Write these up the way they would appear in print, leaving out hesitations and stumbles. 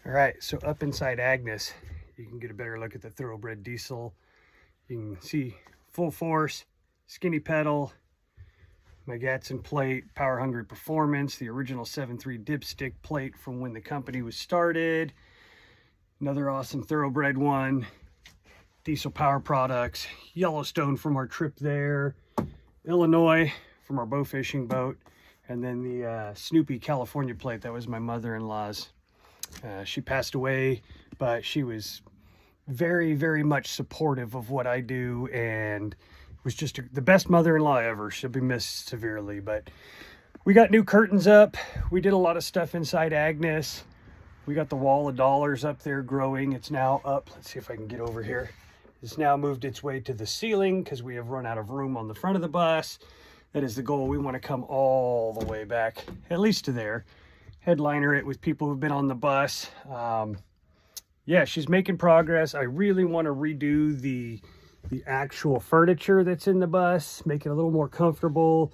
All right, so up inside Agnus, you can get a better look at the thoroughbred diesel. You can see full force, skinny pedal, my Gatson plate, power hungry performance, the original 7.3 dipstick plate from when the company was started. Another awesome thoroughbred one, diesel power products, Yellowstone from our trip there, Illinois from our bow fishing boat, and then the Snoopy California plate. That was my mother-in-law's. She passed away, but she was very, very much supportive of what I do, and was just the best mother-in-law ever. She'll be missed severely, but we got new curtains up. We did a lot of stuff inside Agnus. We got the wall of dollars up there growing. It's now up. Let's see if I can get over here. It's now moved its way to the ceiling because we have run out of room on the front of the bus. That is the goal. We want to come all the way back, at least to there. Headliner it with people who've been on the bus. Yeah, she's making progress. I really want to redo the actual furniture that's in the bus, make it a little more comfortable,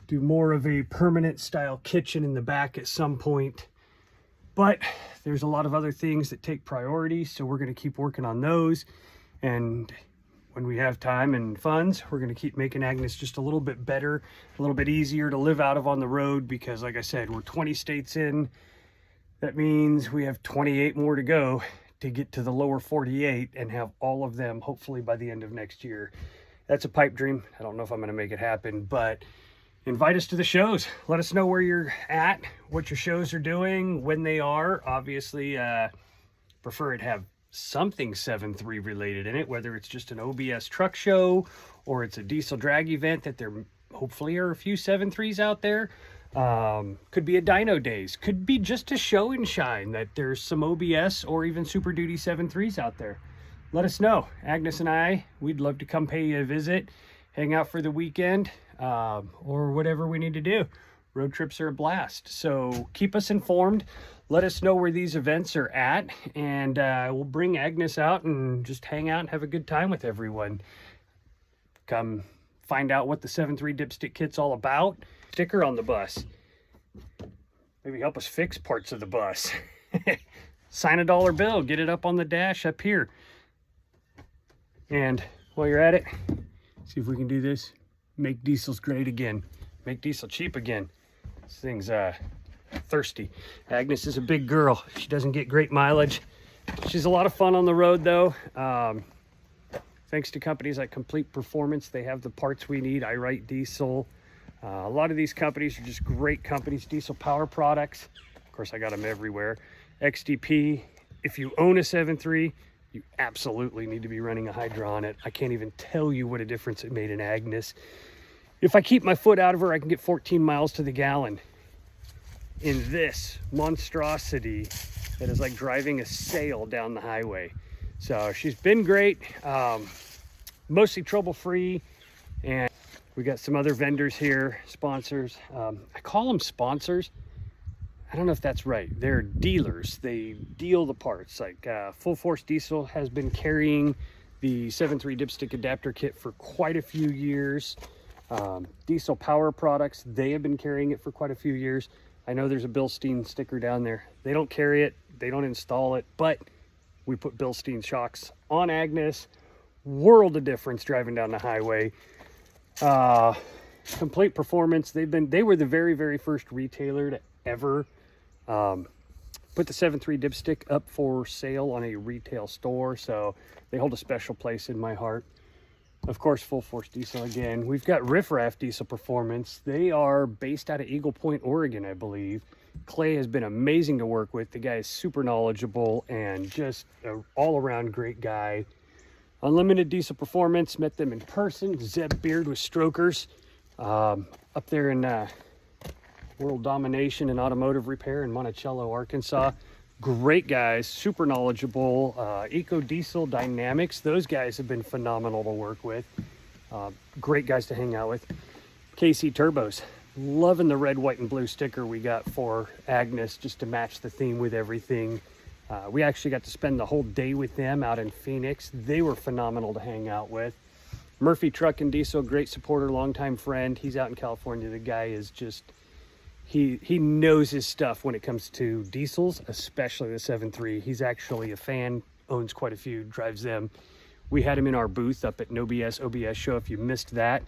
do more of a permanent style kitchen in the back at some point. But there's a lot of other things that take priority, so we're going to keep working on those. And when we have time and funds, we're going to keep making Agnus just a little bit better, a little bit easier to live out of on the road, because like I said, we're 20 states in. That means we have 28 more to go to get to the lower 48 and have all of them hopefully by the end of next year. That's a pipe dream. I don't know if I'm going to make it happen, but invite us to the shows. Let us know where you're at, what your shows are doing, when they are. Obviously, prefer it have something 7.3 related in it, whether it's just an OBS truck show or it's a diesel drag event that there hopefully are a few 7.3s out there. Could be a dyno days, could be just a show and shine that there's some OBS or even Super Duty 7.3s out there. Let us know. Agnus and I, we'd love to come pay you a visit, hang out for the weekend, or whatever we need to do. Road trips are a blast, so keep us informed. Let us know where these events are at, and we'll bring Agnus out and just hang out and have a good time with everyone. Come find out what the 7.3 dipstick kit's all about. Sticker on the bus. Maybe help us fix parts of the bus. Sign a $1 bill, get it up on the dash up here. And while you're at it, see if we can do this. Make diesels great again. Make diesel cheap again. This thing's thirsty. Agnus is a big girl. She doesn't get great mileage. She's a lot of fun on the road though. Thanks to companies like Complete Performance, they have the parts we need. I Write Diesel. A lot of these companies are just great companies. Diesel power products. Of course, I got them everywhere. XDP. If you own a 7.3, you absolutely need to be running a Hydra on it. I can't even tell you what a difference it made in Agnus. If I keep my foot out of her, I can get 14 miles to the gallon. In this monstrosity that is like driving a sail down the highway. So she's been great, mostly trouble-free, and we got some other vendors here, sponsors. I call them sponsors. I don't know if that's right. They're dealers. They deal the parts. Like Full Force Diesel has been carrying the 7.3 dipstick adapter kit for quite a few years. Diesel Power Products, they have been carrying it for quite a few years. I know there's a Bilstein sticker down there. They don't carry it, they don't install it, but we put Bilstein shocks on Agnus. World of difference driving down the highway. Complete Performance, they were the very, very first retailer to ever put the 7.3 dipstick up for sale on a retail store, so they hold a special place in my heart. Of course, Full Force Diesel again. We've got Riff Raff Diesel Performance. They are based out of Eagle Point, Oregon, I believe. Clay has been amazing to work with. The guy is super knowledgeable and just an all-around great guy. Unlimited Diesel Performance, met them in person. Zeb Beard with Strokers up there in World Domination and Automotive Repair in Monticello, Arkansas. Great guys, super knowledgeable. Eco Diesel Dynamics, those guys have been phenomenal to work with. Great guys to hang out with. KC Turbos, loving the red, white, and blue sticker we got for Agnus just to match the theme with everything. We actually got to spend the whole day with them out in Phoenix. They were phenomenal to hang out with. Murphy Truck and Diesel, great supporter, longtime friend. He's out in California. The guy is just He knows his stuff when it comes to diesels, especially the 7.3. He's actually a fan, owns quite a few, drives them. We had him in our booth up at No BS OBS show. If you missed that,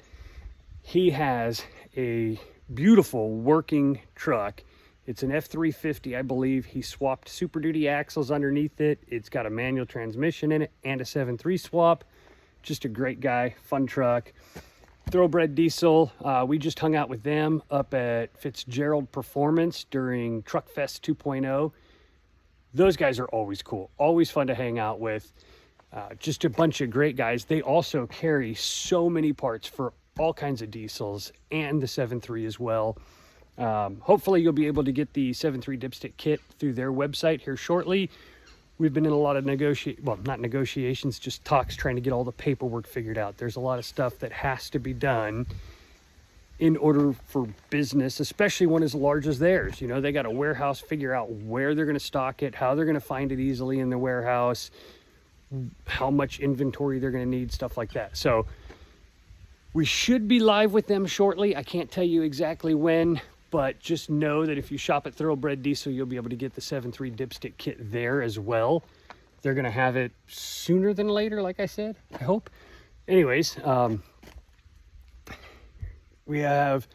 he has a beautiful working truck. It's an F350, I believe. He swapped Super Duty axles underneath it. It's got a manual transmission in it and a 7.3 swap. Just a great guy, fun truck. Thoroughbred diesel. We just hung out with them up at Fitzgerald Performance during Truck Fest 2.0. Those guys are always cool, always fun to hang out with. Just a bunch of great guys. They also carry so many parts for all kinds of diesels and the 7.3 as well. Hopefully you'll be able to get the 7.3 dipstick kit through their website here shortly. We've been in a lot of not negotiations, just talks, trying to get all the paperwork figured out. There's a lot of stuff that has to be done in order for business, especially one as large as theirs. You know, they got a warehouse, figure out where they're going to stock it, how they're going to find it easily in the warehouse, how much inventory they're going to need, stuff like that. So we should be live with them shortly. I can't tell you exactly when, but just know that if you shop at Thoroughbred Diesel, you'll be able to get the 7.3 dipstick kit there as well. They're going to have it sooner than later, like I said, I hope. Anyways, we have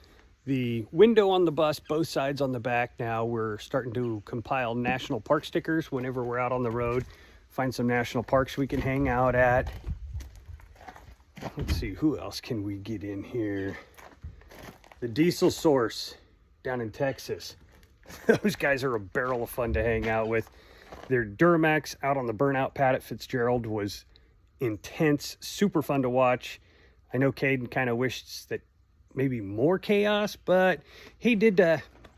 the window on the bus, both sides on the back now. We're starting to compile national park stickers whenever we're out on the road. Find some national parks we can hang out at. Let's see, who else can we get in here? The Diesel Source down in Texas. Those guys are a barrel of fun to hang out with. Their Duramax out on the burnout pad at Fitzgerald was intense, super fun to watch. I know Caden kind of wishes that maybe more chaos, but he did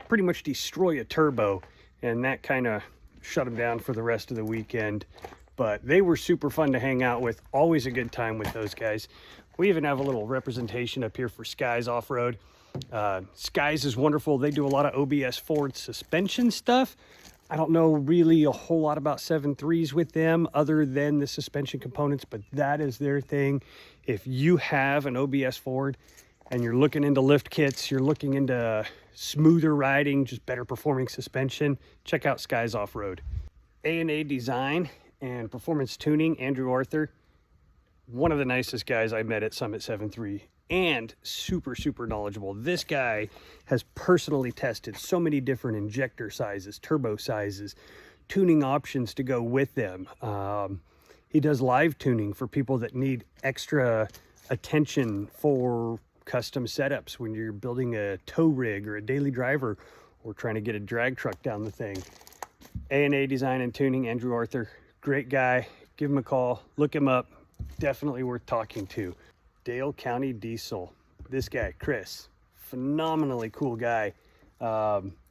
pretty much destroy a turbo, and that kind of shut him down for the rest of the weekend. But they were super fun to hang out with. Always a good time with those guys. We even have a little representation up here for Skies Off-Road. Skies is wonderful. They do a lot of OBS Ford suspension stuff. I don't know really a whole lot about 7.3s with them other than the suspension components, but that is their thing. If you have an OBS Ford and you're looking into lift kits, you're looking into smoother riding, just better performing suspension, check out Skies Off-Road. Adesign and Performance Tuning, Andrew Arthur, one of the nicest guys I met at Summit 7.3, and super, super knowledgeable. This guy has personally tested so many different injector sizes, turbo sizes, tuning options to go with them. He does live tuning for people that need extra attention for custom setups when you're building a tow rig or a daily driver or trying to get a drag truck down the thing. A&A Design and Tuning, Andrew Arthur, great guy. Give him a call, look him up. Definitely worth talking to. Dale County Diesel. This guy, Chris, phenomenally cool guy.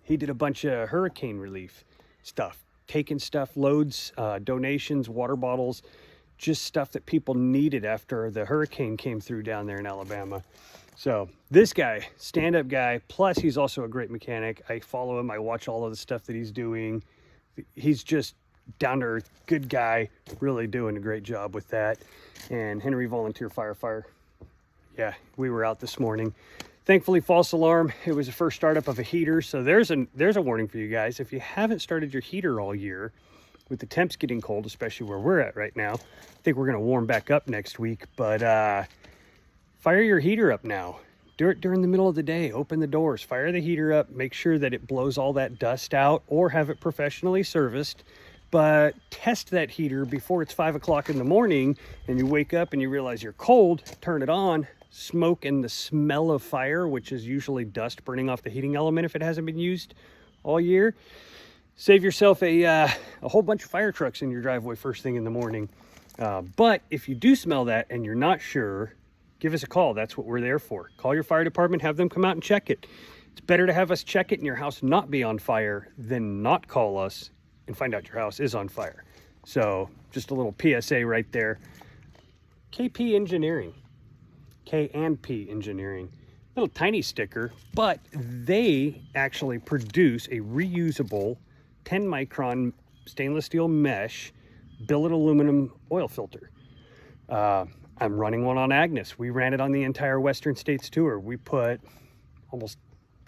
He did a bunch of hurricane relief stuff, taking stuff, loads, donations, water bottles, just stuff that people needed after the hurricane came through down there in Alabama. So this guy, stand-up guy, plus he's also a great mechanic. I follow him, I watch all of the stuff that he's doing. He's just down-to-earth, good guy, really doing a great job with that. And Henry Volunteer Firefighter. Yeah, we were out this morning. Thankfully, false alarm. It was the first startup of a heater, so there's a warning for you guys. If you haven't started your heater all year, with the temps getting cold, especially where we're at right now, I think we're going to warm back up next week, but fire your heater up now. Do it during the middle of the day. Open the doors, fire the heater up, make sure that it blows all that dust out, or have it professionally serviced. But test that heater before it's 5 o'clock in the morning and you wake up and you realize you're cold. Turn it on. Smoke and the smell of fire, which is usually dust burning off the heating element if it hasn't been used all year. Save yourself a whole bunch of fire trucks in your driveway first thing in the morning. But if you do smell that and you're not sure, give us a call. That's what we're there for. Call your fire department, have them come out and check it. It's better to have us check it and your house not be on fire than not call us and find out your house is on fire. So just a little PSA right there. KP Engineering, K&P Engineering, little tiny sticker, but they actually produce a reusable 10 micron stainless steel mesh billet aluminum oil filter. I'm running one on Agnus. We ran it on the entire Western States tour. We put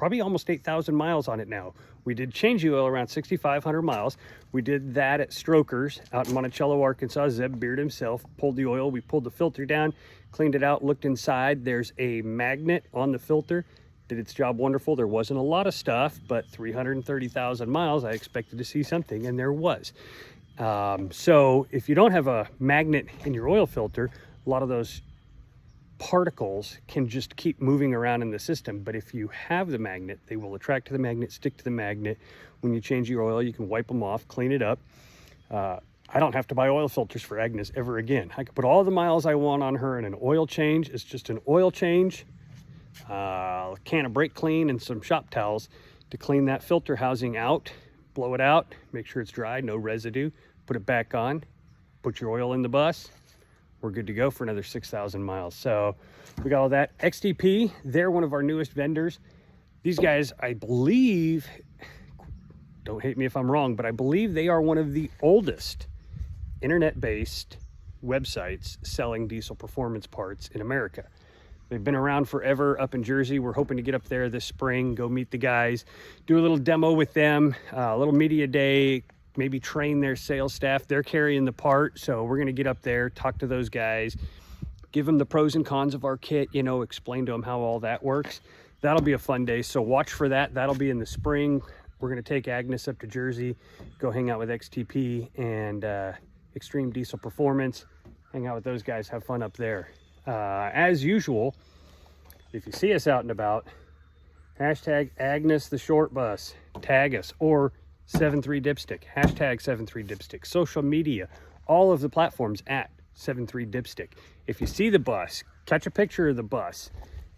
probably almost 8,000 miles on it now. We did change the oil around 6,500 miles. We did that at Strokers out in Monticello, Arkansas. Zeb Beard himself pulled the oil. We pulled the filter down, cleaned it out, looked inside. There's a magnet on the filter. Did its job wonderful. There wasn't a lot of stuff, but 330,000 miles, I expected to see something, and there was. So if you don't have a magnet in your oil filter, a lot of those particles can just keep moving around in the system. But if you have the magnet, they will attract to the magnet, stick to the magnet. When you change your oil, you can wipe them off, clean it up. I don't have to buy oil filters for Agnus ever again. I can put all the miles I want on her in an oil change. It's just an oil change, a can of brake clean, and some shop towels to clean that filter housing out. Blow it out, make sure it's dry, no residue, put it back on, put your oil in the bus. We're good to go for another 6,000 miles. So we got all that. XTP, they're one of our newest vendors. These guys, I believe, don't hate me if I'm wrong, but I believe they are one of the oldest internet-based websites selling diesel performance parts in America. They've been around forever up in Jersey. We're hoping to get up there this spring, go meet the guys, do a little demo with them, a little media day, maybe train their sales staff. They're carrying the part, so we're going to get up there, talk to those guys, give them the pros and cons of our kit, you know, explain to them how all that works. That'll be a fun day, so watch for that. That'll be in the spring. We're going to take Agnus up to Jersey, go hang out with XTP and Extreme Diesel Performance, hang out with those guys, have fun up there. As usual, if you see us out and about, hashtag Agnus the short bus, tag us, or 73 dipstick, hashtag 73 dipstick, social media, all of the platforms at 73 dipstick. If you see the bus, catch a picture of the bus,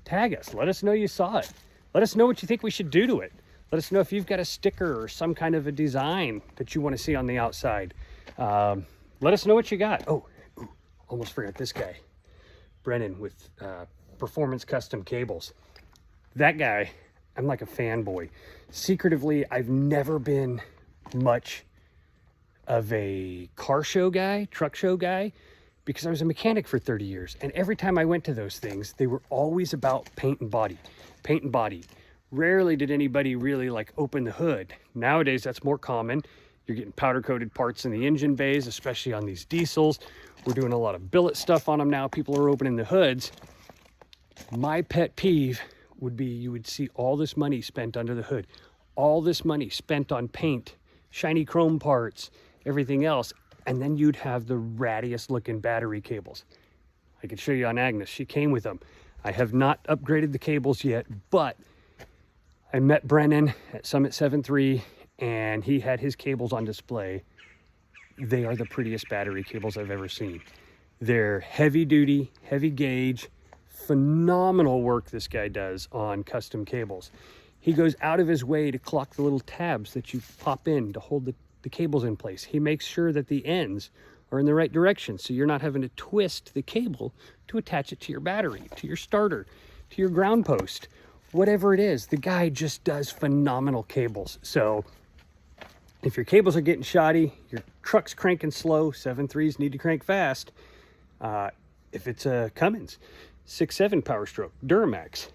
tag us, let us know you saw it, let us know what you think we should do to it, let us know if you've got a sticker or some kind of a design that you want to see on the outside. Let us know what you got. Oh, almost forgot this guy, Brennan with Performance Custom Cables. That guy, I'm like a fanboy. Secretively, I've never been much of a car show guy, truck show guy, because I was a mechanic for 30 years. And every time I went to those things, they were always about paint and body, paint and body. Rarely did anybody really like open the hood. Nowadays, that's more common. You're getting powder coated parts in the engine bays, especially on these diesels. We're doing a lot of billet stuff on them now. People are opening the hoods. My pet peeve would be you would see all this money spent under the hood, all this money spent on paint, shiny chrome parts, everything else, and then you'd have the rattiest looking battery cables. I could show you on Agnus. She came with them. I have not upgraded the cables yet, but I met Brennan at Summit 7.3 and he had his cables on display. They are the prettiest battery cables I've ever seen. They're heavy duty, heavy gauge, phenomenal work this guy does on custom cables. He goes out of his way to clock the little tabs that you pop in to hold the cables in place. He makes sure that the ends are in the right direction, so you're not having to twist the cable to attach it to your battery, to your starter, to your ground post, whatever it is. The guy just does phenomenal cables. So if your cables are getting shoddy, your truck's cranking slow, 7.3s need to crank fast. If it's a Cummins, 6.7 Power Stroke, Duramax,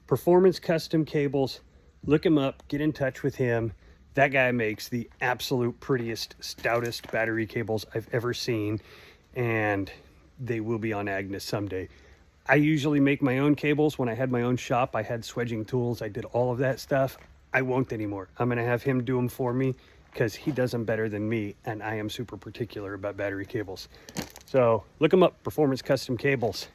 Performance Custom Cables, look him up, get in touch with him. That guy makes the absolute prettiest, stoutest battery cables I've ever seen, and they will be on Agnus someday. I usually make my own cables. When I had my own shop, I had swedging tools. I did all of that stuff. I won't anymore. I'm going to have him do them for me because he does them better than me, and I am super particular about battery cables. So look him up, Performance Custom Cables.